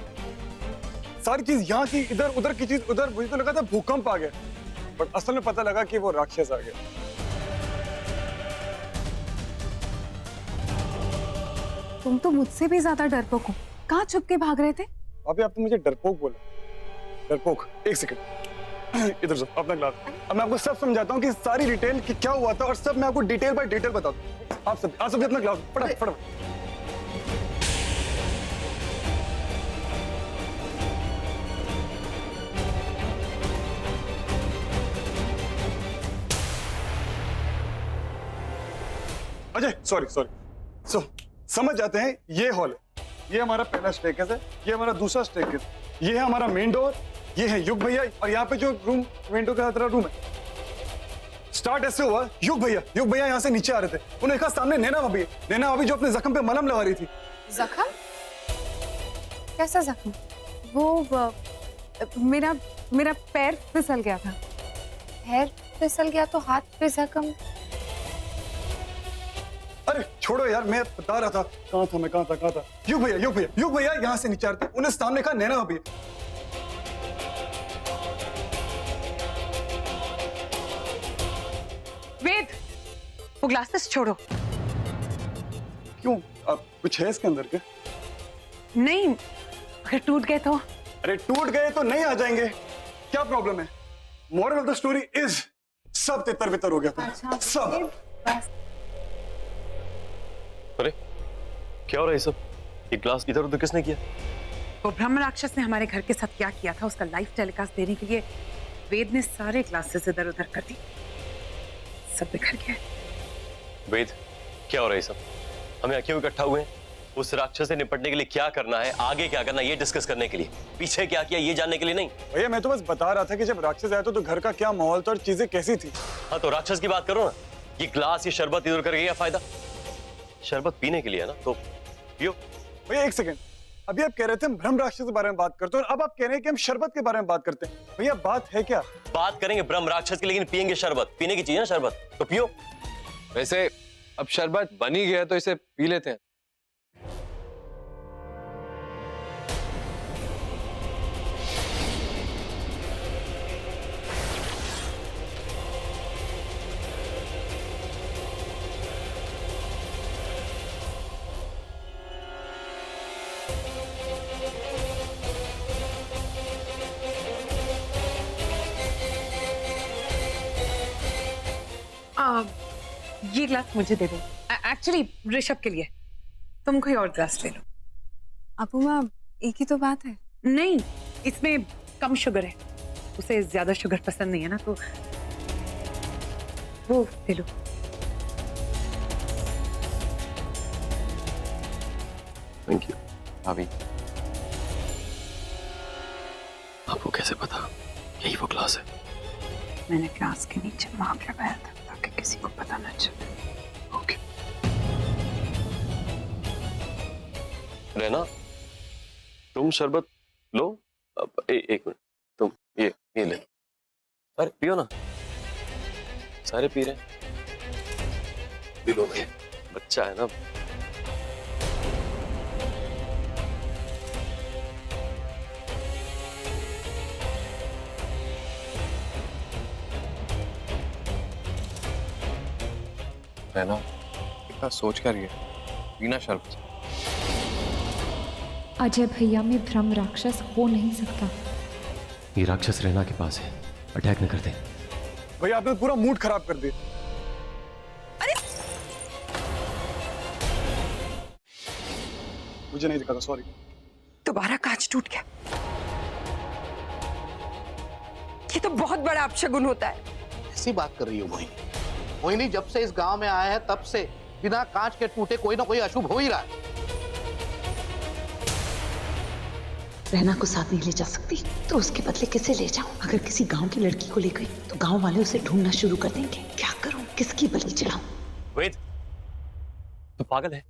Speaker 5: सारी चीज यहाँ की इधर, उधर की चीज उधर। मुझे तो लगा था भूकंप आ गया, बट असल में पता लगा कि वो राक्षस आ गया।
Speaker 7: तुम तो मुझसे भी ज्यादा डरपोक हो। कहाँ छुप के भाग रहे थे?
Speaker 5: अभी आप तो मुझे डरपोक बोले। डरपोक, एक सेकंड इधर से अपना ग्लास। अब मैं आपको सब समझाता हूँ कि सारी डिटेल कि क्या हुआ था, और सब मैं आपको डिटेल बाय डिटेल बताता हूँ। आप सब अपना ग्लास फटाफट फटाफट। अजय, सॉरी समझ जाते हैं। ये हॉल है, ये हमारा पहला स्टेकेस है, ये हमारा दूसरा स्टेकेस, ये है हमारा मेन डोर, ये है युग भैया, और यहाँ पे जो रूम विंडो का तरह रूम है। स्टार्ट ऐसे हुआ, युग भैया यहाँ से नीचे आ रहे थे। उन्हें देखा सामने नैना भाभी जो अपने जख्म पे मलहम लगा रही थी।
Speaker 3: जख्म? कैसा जख्म?
Speaker 7: वो मेरा पैर फिसल गया था।
Speaker 3: पैर फिसल गया तो हाथ पे जख्म?
Speaker 5: अरे छोड़ो यार, मैं बता रहा था। कहाँ था? युग भैया यहाँ से नीचे आ रहे थे। उन्हें सामने कहा नैना भाभी।
Speaker 7: वेद, वो ग्लासेस छोड़ो।
Speaker 5: क्यों, अब कुछ है इसके अंदर क्या?
Speaker 7: नहीं, अगर टूट गए तो?
Speaker 5: अरे टूट गए तो नहीं आ जाएंगे, क्या प्रॉब्लम है? Moral of the story is सब तितर बितर हो गया था।
Speaker 3: अच्छा,
Speaker 5: सब।
Speaker 2: अरे क्या हो रहा है सब? ये ग्लास इधर उधर किसने किया?
Speaker 7: वो ब्रह्म राक्षस ने हमारे घर के साथ क्या किया था उसका लाइव टेलीकास्ट देने के लिए वेद ने सारे ग्लासेस इधर उधर कर दी। सब बिखर गया।
Speaker 2: वेद, क्या हो रहा है सब? हम यहाँ क्यों इकट्ठा हुए हैं? उस राक्षस से निपटने के लिए क्या करना है, आगे क्या करना है, ये डिस्कस करने के लिए। पीछे क्या किया ये जानने के लिए नहीं।
Speaker 5: भैया मैं तो बस बता रहा था कि जब राक्षस आया तो घर का क्या माहौल था और चीजें कैसी थी।
Speaker 2: हाँ तो राक्षस की बात करो ना। ये ग्लास, ये शरबत इधर करके क्या फायदा? शरबत पीने के लिए ना, तो पियो।
Speaker 5: भैया एक सेकंड, अभी आप कह रहे थे हम ब्रह्म राक्षस के बारे में बात करते हैं, और अब आप कह रहे हैं कि हम शरबत के बारे में बात करते हैं। भैया बात है क्या?
Speaker 2: बात करेंगे ब्रह्म राक्षस की, लेकिन पियेंगे शरबत। पीने की चीज है ना शरबत, तो पियो।
Speaker 9: वैसे अब शरबत बन ही गया तो इसे पी लेते हैं।
Speaker 7: ये ग्लास मुझे दे दो। एक्चुअली ऋषभ के लिए। तुम कोई और ग्लास ले लो।
Speaker 3: अपूमा, एक ही तो बात है।
Speaker 7: नहीं, इसमें कम शुगर है। उसे ज्यादा शुगर पसंद नहीं है ना, तो वो ले लो।
Speaker 2: थैंक यू भाभी। आपको कैसे पता यही वो ग्लास है?
Speaker 7: मैंने ग्लास के नीचे मार्क लगाया था ताकि किसी को पता न चले।
Speaker 2: ओके। रहना, तुम शरबत लो। एक मिनट, तुम ये ले। अरे पियो ना, सारे पी रहे हैं। पी लो भाई, बच्चा है ना।
Speaker 9: रहना इतना सोच कर ही है बिना शर्त।
Speaker 3: अजय भैया में भ्रम राक्षस हो नहीं सकता।
Speaker 2: ये राक्षस रैना के पास है, अटैक न कर दे।
Speaker 5: भैया आपने पूरा मूड खराब कर दिया। मुझे नहीं दिखा था, सॉरी।
Speaker 8: दोबारा कांच टूट गया। ये तो बहुत बड़ा अपशगुन होता है।
Speaker 6: ऐसी बात कर रही हो मोहिनी? मोहिनी जब से इस गांव में आया है तब से बिना कांच के टूटे कोई ना कोई अशुभ हो ही रहा है।
Speaker 7: रहना को साथ नहीं ले जा सकती तो उसके बदले किसे ले जाऊं? अगर किसी गांव की लड़की को ले गई तो गांव वाले उसे ढूंढना शुरू कर देंगे। क्या करूं? किसकी बलि चढ़ाऊं?
Speaker 2: वेद, तू पागल है?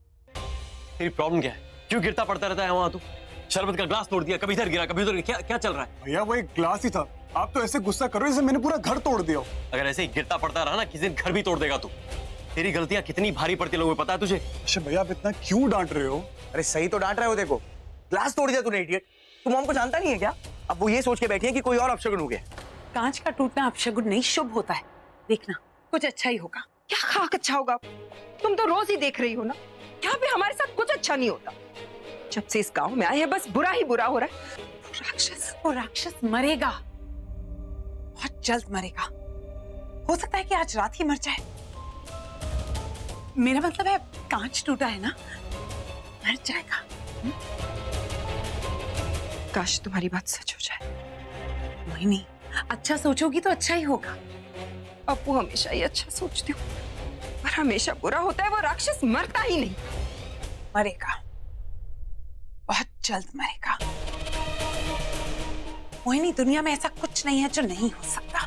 Speaker 2: तेरी प्रॉब्लम क्या है? क्यों गिरता पड़ता रहता है वहां तू? शरबत का ग्लास तोड़ दिया, कभी इधर गिरा कभी उधर गिरा। क्या चल रहा है?
Speaker 5: भैया वो एक ग्लास ही था, आप तो ऐसे गुस्सा करो जैसे मैंने पूरा घर तोड़ दिया हो।
Speaker 2: अगर ऐसे ही गिरता पड़ता रहा ना, किसी दिन घर भी तोड़ देगा तू। तेरी गलतियां कितनी भारी पड़ती लोगों को पता है तुझे?
Speaker 5: अच्छा भैया आप इतना क्यों डांट रहे हो?
Speaker 4: अरे सही तो डांट रहे हो, देखो ग्लास तोड़ दिया तूने इडियट। तुम हमको जानता नहीं है क्या? अब वो ये सोच के बैठी है कि कोई और अपशगुन हो गया।
Speaker 7: कांच का टूटना अपशगुन नहीं, शुभ होता है। देखना कुछ अच्छा ही होगा।
Speaker 8: क्या खाक अच्छा होगा? तुम तो रोज ही देख रही हो ना, यहाँ पे हमारे साथ कुछ अच्छा नहीं होता। जब से इस गांव में आए हैं बस बुरा ही बुरा हो रहा है।
Speaker 7: वो राक्षस मरेगा, बहुत जल्द मरेगा। हो सकता है कि आज रात ही मर जाए। मेरा मतलब है कांच टूटा है ना, मर जाएगा।
Speaker 8: काश तुम्हारी बात सच हो जाए।
Speaker 7: मोहिनी, अच्छा सोचोगी तो अच्छा ही होगा।
Speaker 8: अब वो हमेशा ही अच्छा सोचती हूँ पर हमेशा बुरा होता है। वो राक्षस मरता ही नहीं।
Speaker 7: मरेगा, बहुत जल्द मरेगा। मोहिनी, दुनिया में ऐसा कुछ नहीं है जो नहीं हो सकता।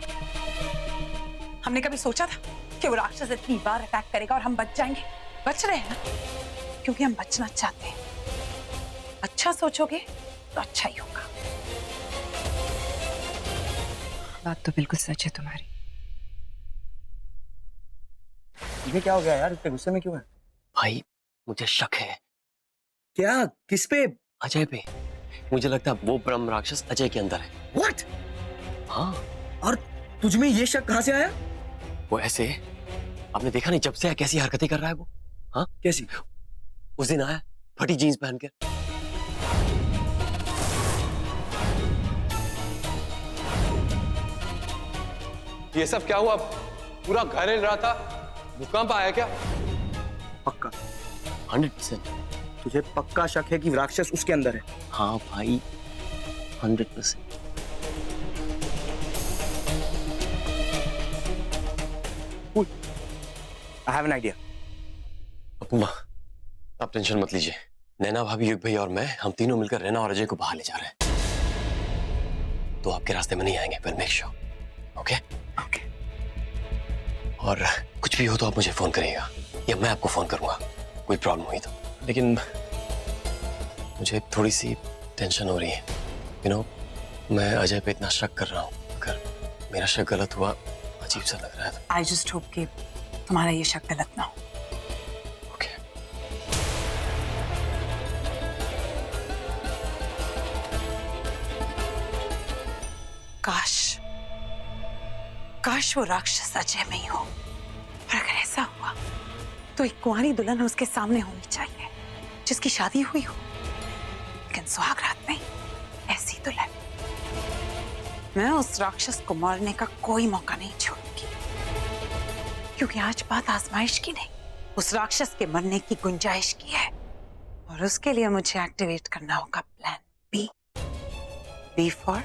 Speaker 7: हमने कभी सोचा था कि वो राक्षस इतनी बार अटैक करेगा और हम बच जाएंगे? बच रहे हैं ना, क्योंकि हम बचना चाहते हैं। अच्छा सोचोगे तो अच्छा ही होगा।
Speaker 8: बात तो बिल्कुल सच है तुम्हारी।
Speaker 4: ये क्या हो गया यार, इतने गुस्से में क्यों है?
Speaker 2: भाई मुझे शक है।
Speaker 4: क्या? किस पे?
Speaker 2: अजय पे। मुझे लगता है वो ब्रह्म राक्षस अजय के अंदर है।
Speaker 4: What?
Speaker 2: हाँ।
Speaker 4: और तुझ में ये शक कहां से आया?
Speaker 2: वो ऐसे, आपने देखा नहीं जब से आया कैसी हरकतें कर रहा है वो? हाँ
Speaker 4: कैसी?
Speaker 2: उस दिन आया फटी जीन्स पहन के।
Speaker 9: ये सब क्या हुआ? पूरा घर हिल रहा था, भूकंप आया क्या?
Speaker 4: पक्का
Speaker 2: 100%।
Speaker 4: तुझे पक्का शक है कि राक्षस उसके अंदर है?
Speaker 2: हाँ भाई 100%।
Speaker 4: I have an idea.
Speaker 2: अपुमा, आप टेंशन मत लीजिए। नैना भाभी, युग भैया और मैं, हम तीनों मिलकर रैना और अजय को बाहर ले जा रहे हैं। तो आपके रास्ते में नहीं आएंगे, पर मेक श्योर। ओके?
Speaker 4: ओके।
Speaker 2: और कुछ भी हो तो आप मुझे फोन करिएगा या मैं आपको फोन करूंगा, कोई प्रॉब्लम हुई तो। लेकिन मुझे थोड़ी सी टेंशन हो रही है। मैं अजय पे इतना शक कर रहा हूँ, अगर मेरा शक गलत हुआ अजीब सा लग रहा है।
Speaker 7: आई जस्ट होप कि तुम्हारा ये शक गलत ना हो।
Speaker 2: ओके।
Speaker 7: काश वो राक्षस अजय में ही हो। और अगर ऐसा हुआ तो एक कुंवारी दुल्हन उसके सामने होनी चाहिए जिसकी शादी हुई हो, लेकिन सुहाग रात में ऐसी दुल्हन। मैं उस राक्षस को मारने का कोई मौका नहीं छोड़ूंगी, क्योंकि आज बात आजमाइश की नहीं, उस राक्षस के मरने की गुंजाइश की है। और उसके लिए मुझे एक्टिवेट करना होगा प्लान बी। B for